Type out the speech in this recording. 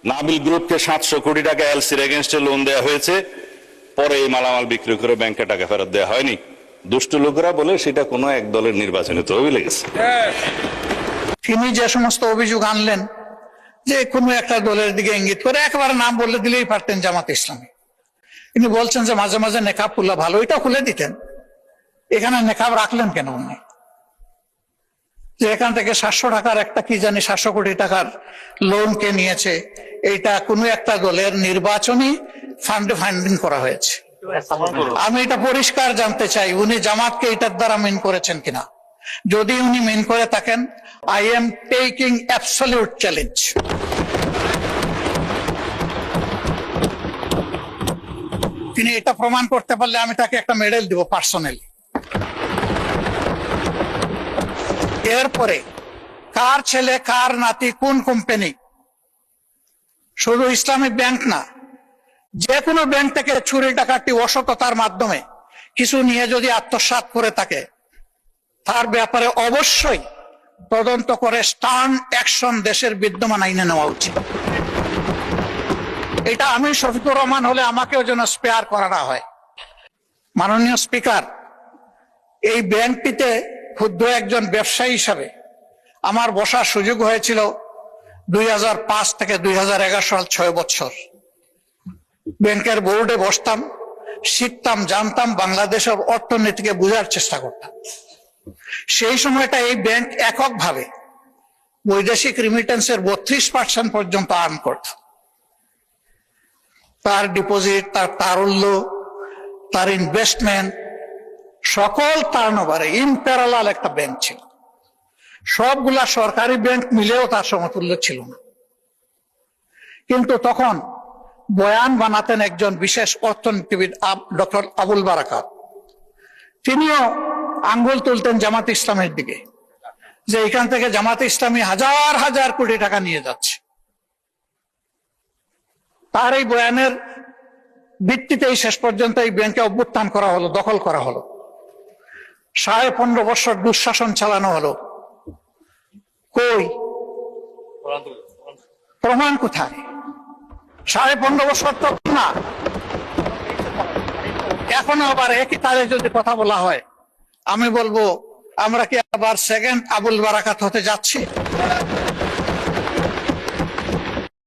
নাবিল গ্রুপকে 700 কোটি টাকা এলসির এগেনস্টে লোন দেওয়া হয়েছে, পরে এই মালামাল বিক্রি করে ব্যাংকে টাকা ফেরত দেওয়া হয়নি। দুষ্ট লোকেরা বলে সেটা কোনো এক দলের নির্বাচনে তহবিলে লেগেছে। তিনি যে সমস্ত অভিযোগ আনলেন যে কোনো একটা দলের দিকে ইঙ্গিত করে, একবার নাম বলে দিলেই পারতেন জামাত ইসলামী। তিনি বলছেন যে মাঝে মাঝে নেকাব খুললে ভালো, এটা খুলে দিতেন। এখানে নেকাব রাখলেন কেন উনি? যে এখান থেকে 700 টাকার একটা কি জানি 700 কোটি টাকার লোন কে নিয়েছে, এটা কোনো একটা দলের নির্বাচনী ফান্ডে ফান্ডিং করা হয়েছে। আমি এটা পরিষ্কার জানতে চাই, উনি জামাতকে এটার দ্বারা মিন করেছেন কিনা। যদি উনি মিন করে থাকেন, I am taking absolute challenge. তিনি এটা প্রমাণ করতে পারলে আমি তাকে একটা মেডেল দিব পার্সোনালি। এরপরে কার ছেলে কার নাতি কোন কোম্পানি, শুধু ইসলামিক ব্যাংক না, যে কোনো ব্যাংক থেকে চুরি ডাকাতি অসততার মাধ্যমে কিছু নিয়ে যদি আত্মসাৎ করে থাকে, তার ব্যাপারে অবশ্যই তদন্ত করে স্টার্ন অ্যাকশন দেশের বিদ্যমান আইনে নেওয়া উচিত। এটা আমি শফিকুর রহমান হলে আমাকেও যেন স্পেয়ার করা না হয়। মাননীয় স্পিকার, এই ব্যাংকটিতে ক্ষুদ্র একজন ব্যবসায়ী হিসাবে আমার বসার সুযোগ হয়েছিল 2005 থেকে 2011 সাল, 6 বছর। ব্যাংকের বোর্ডে বসতাম, শিখতাম, জানতাম, বাংলাদেশের অর্থনীতিকে বোঝার চেষ্টা করতাম। সেই সময়টা এই ব্যাংক এককভাবে বৈদেশিক রিমিটেন্সের 32% পর্যন্ত আর্ন করত। তার ডিপোজিট, তার তারল্য, তার ইনভেস্টমেন্ট, সকল টার্নওভারে ইন প্যারালাল একটা ব্যাংক ছিল। সবগুলা সরকারি ব্যাংক মিলেও তার সমতুল্য ছিল না। কিন্তু তখন বয়ান বানাতেন একজন বিশেষ অর্থনীতিবিদ, ডক্টর আবুল বারাকাত। তিনিও আঙ্গুল তুলতেন জামাত ইসলামের দিকে, যে এখান থেকে জামাত ইসলামী হাজার হাজার কোটি টাকা নিয়ে যাচ্ছে। তার এই বয়ানের ভিত্তিতেই শেষ পর্যন্ত এই ব্যাংকে অভ্যুত্থান করা হলো, দখল করা হলো। 15.5 বছর দুঃশাসন চালানো হলো। কই প্রমাণ কোথায়? 15.5 বছর তো না। এখনো আবার একই তারে যদি কথা বলা হয়, আমি বলবো আমরা কি আবার সেকেন্ড আবুল বারাকাত হতে যাচ্ছি?